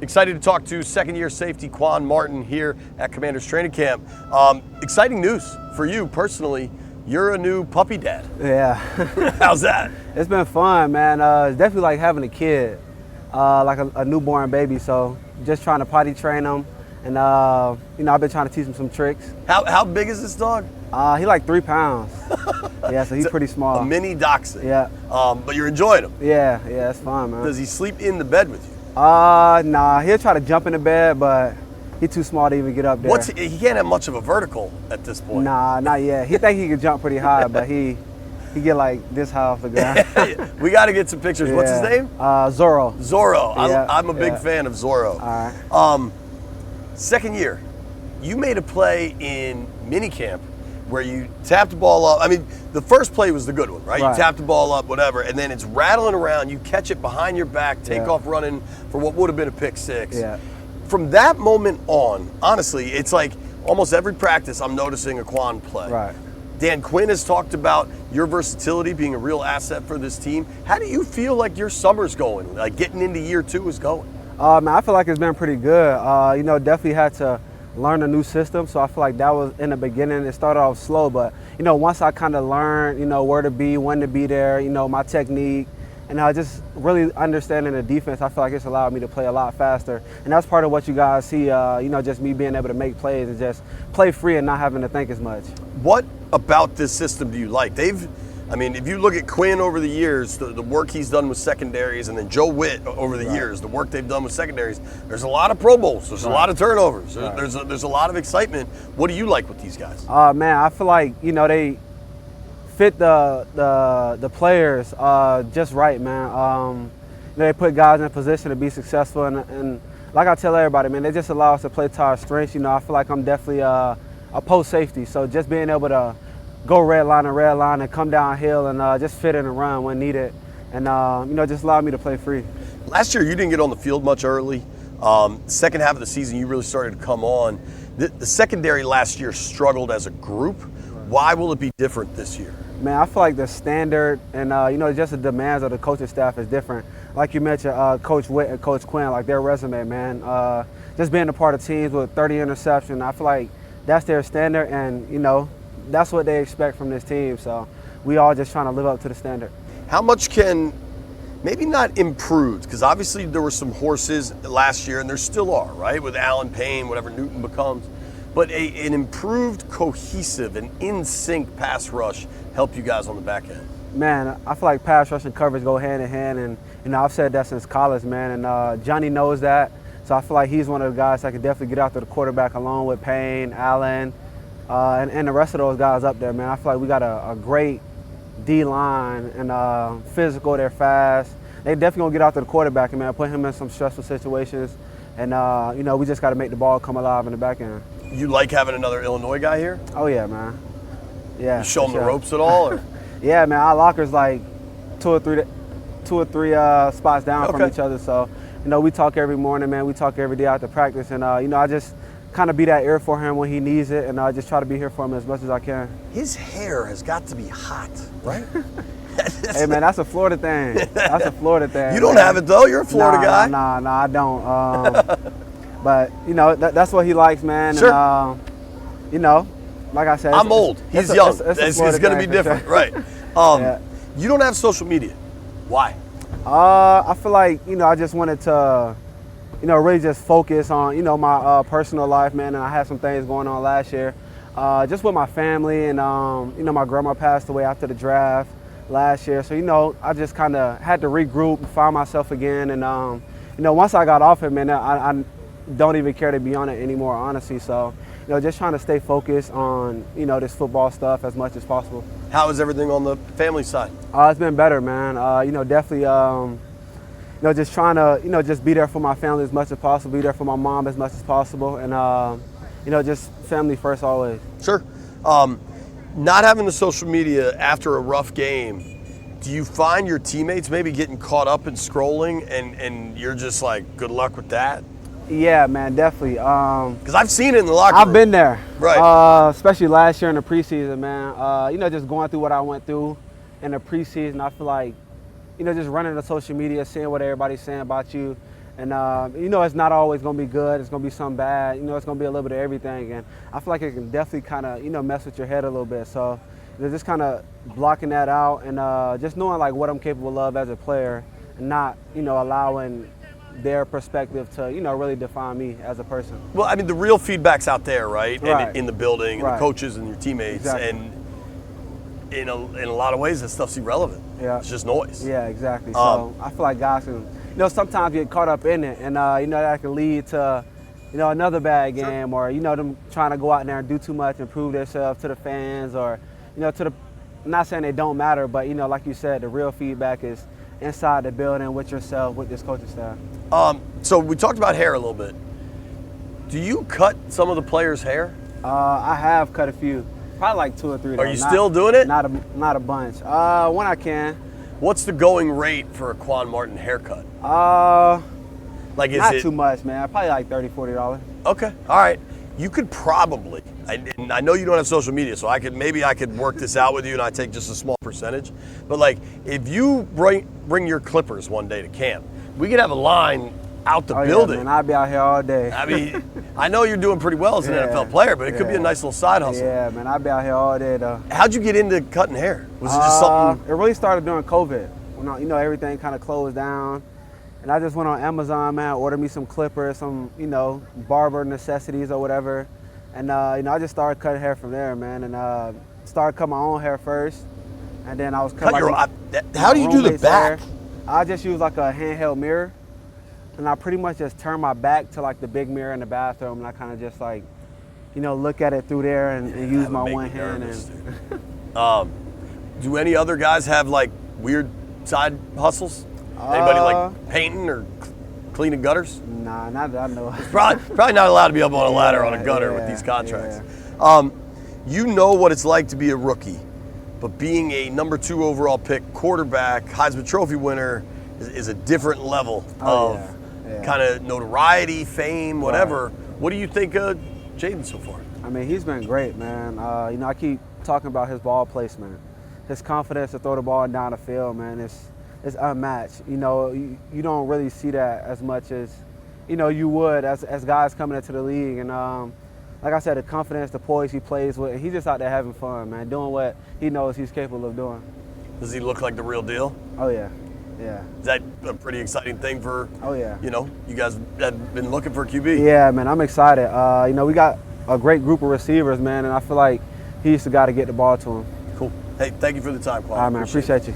Excited to talk to second-year safety Quan Martin here at Commander's Training Camp. Exciting news for you personally. You're a new puppy dad. Yeah. How's that? It's been fun, man. It's definitely like having a kid, like a newborn baby. So just trying to potty train him, and I've been trying to teach him some tricks. How big is this dog? He like 3 pounds. Yeah, so he's pretty small. A mini dachshund. Yeah. But you're enjoying him. Yeah, it's fun, man. Does he sleep in the bed with you? Nah, he'll try to jump in the bed, but he's too small to even get up there. He can't have much of a vertical at this point. Nah, not yet. He think he can jump pretty high, but he get like this high off the ground. We got to get some pictures. Yeah. What's his name? Zorro. Zorro. Yeah, I'm a big fan of Zorro. All right. Second year, you made a play in minicamp where you tapped the ball up. I mean, the first play was the good one, right? You tapped the ball up, whatever, and then it's rattling around. You catch it behind your back, take off running for what would have been a pick six. Yeah. From that moment on, honestly, it's like almost every practice I'm noticing a Quan play. Right. Dan Quinn has talked about your versatility being a real asset for this team. How do you feel like your summer's going, like getting into year 2 is going? Man, I feel like it's been pretty good. Definitely had to learn a new system, so I feel like that was in the beginning. It started off slow, but once I kind of learned, where to be, when to be there, my technique, and just really understanding the defense, I feel like it's allowed me to play a lot faster. And that's part of what you guys see, just me being able to make plays and just play free and not having to think as much. What about this system do you like? If you look at Quinn over the years, the work he's done with secondaries, and then Joe Whitt over the years, the work they've done with secondaries, there's a lot of Pro Bowls, there's a lot of turnovers, there's a lot of excitement. What do you like with these guys? Man, I feel like, they fit the players just right, man. They put guys in a position to be successful, and like I tell everybody, man, they just allow us to play to our strengths. I feel like I'm definitely a post safety, so just being able to go red line and come downhill and just fit in and run when needed, and just allow me to play free. Last year you didn't get on the field much early. Second half of the season you really started to come on. The secondary last year struggled as a group. Why will it be different this year? Man, I feel like the standard and just the demands of the coaching staff is different. Like you mentioned, Coach Whitt and Coach Quinn, like their resume, man. Just being a part of teams with 30 interceptions, I feel like that's their standard, and that's what they expect from this team. So we all just trying to live up to the standard. How much can, maybe not improved, because obviously there were some horses last year, and there still are, right? With Allen Payne, whatever Newton becomes. But an improved, cohesive, and in-sync pass rush help you guys on the back end? Man, I feel like pass rush and coverage go hand in hand, and I've said that since college, man. And Johnny knows that, so I feel like he's one of the guys that can definitely get after the quarterback along with Payne, Allen, and the rest of those guys up there, man. I feel like we got a great D-line and physical, they're fast. They definitely gonna get after the quarterback, and man, put him in some stressful situations, and we just got to make the ball come alive in the back end. You like having another Illinois guy here? Oh yeah, man. Yeah. You show him the ropes at all, or? Yeah, man. Our locker's like two or three spots down from each other. So, we talk every morning, man. We talk every day after practice, and I just kind of be that ear for him when he needs it, and I just try to be here for him as much as I can. His hair has got to be hot, right? Hey, man, that's a Florida thing. That's a Florida thing. You don't have it though. You're a Florida guy. Nah, I don't. But that's what he likes, man. Sure. And like I said, I'm old. He's young. It's going to be different, sure. right? Yeah. You don't have social media. Why? I feel like I just wanted to, really just focus on my personal life, man. And I had some things going on last year, just with my family, and my grandma passed away after the draft last year. So I just kind of had to regroup, find myself again, and once I got off it, man, I don't even care to be on it anymore, honestly. So, just trying to stay focused on, this football stuff as much as possible. How is everything on the family side? It's been better, man. Definitely, just trying to, just be there for my family as much as possible, be there for my mom as much as possible, and, just family first always. Sure. Not having the social media after a rough game, do you find your teammates maybe getting caught up in scrolling, and you're just like, good luck with that? Yeah, man, definitely. Because I've seen it in the locker room. I've been there. Right. Especially last year in the preseason, man. Just going through what I went through in the preseason, I feel like, just running the social media, seeing what everybody's saying about you, And, it's not always going to be good. It's going to be some bad. It's going to be a little bit of everything. And I feel like it can definitely kind of, mess with your head a little bit. So just kind of blocking that out and just knowing, like, what I'm capable of as a player and not, allowing their perspective to, really define me as a person. Well, I mean, the real feedback's out there, right? Right. And in the building, and the coaches and your teammates. Exactly. And in a lot of ways, that stuff's irrelevant. Yeah. It's just noise. Yeah, exactly. So I feel like guys can, sometimes get caught up in it, and that can lead to, another bad game, or them trying to go out there and do too much and prove themselves to the fans, or to the. I'm not saying they don't matter, but like you said, the real feedback is inside the building with yourself, with this coaching staff. So we talked about hair a little bit. Do you cut some of the players' hair? I have cut a few. Probably like 2 or 3. Are you still doing it? Not a bunch. When I can. What's the going rate for a Quan Martin haircut? Like, is not it too much, man. Probably like $30, $40. Okay, all right. You could probably. And I know you don't have social media, so maybe I could work this out with you, and I take just a small percentage. But like, if you bring your clippers one day to camp, we could have a line out the building. Yeah, man, I'd be out here all day. I mean, I know you're doing pretty well as an NFL player, but it could be a nice little side hustle. Yeah, man, I'd be out here all day though. How'd you get into cutting hair? Was it just something? It really started during COVID, when everything kind of closed down, and I just went on Amazon, man, ordered me some clippers, some barber necessities or whatever, and I just started cutting hair from there, man, and started cutting my own hair first, and then I was cutting how do you do the back? Hair. I just use like a handheld mirror. And I pretty much just turn my back to like the big mirror in the bathroom, and I kind of just like, look at it through there and use my one hand. Do any other guys have like weird side hustles? Anybody like painting or cleaning gutters? Nah, not that I know. Probably not allowed to be up on a ladder on a gutter with these contracts. Yeah. You know what it's like to be a rookie, but being a number 2 overall pick quarterback, Heisman Trophy winner, is a different level of kind of notoriety, fame, whatever. Right. What do you think of Jaden so far? I mean, he's been great, man. I keep talking about his ball placement. His confidence to throw the ball down the field, man, is unmatched. You don't really see that as much as, you would as guys coming into the league. And like I said, the confidence, the poise he plays with, and he's just out there having fun, man, doing what he knows he's capable of doing. Does he look like the real deal? Oh, yeah. Yeah. Is that a pretty exciting thing for, you guys have been looking for a QB? Yeah, man, I'm excited. We got a great group of receivers, man, and I feel like he's the guy to get the ball to him. Cool. Hey, thank you for the time, Quan. All right, man, appreciate you.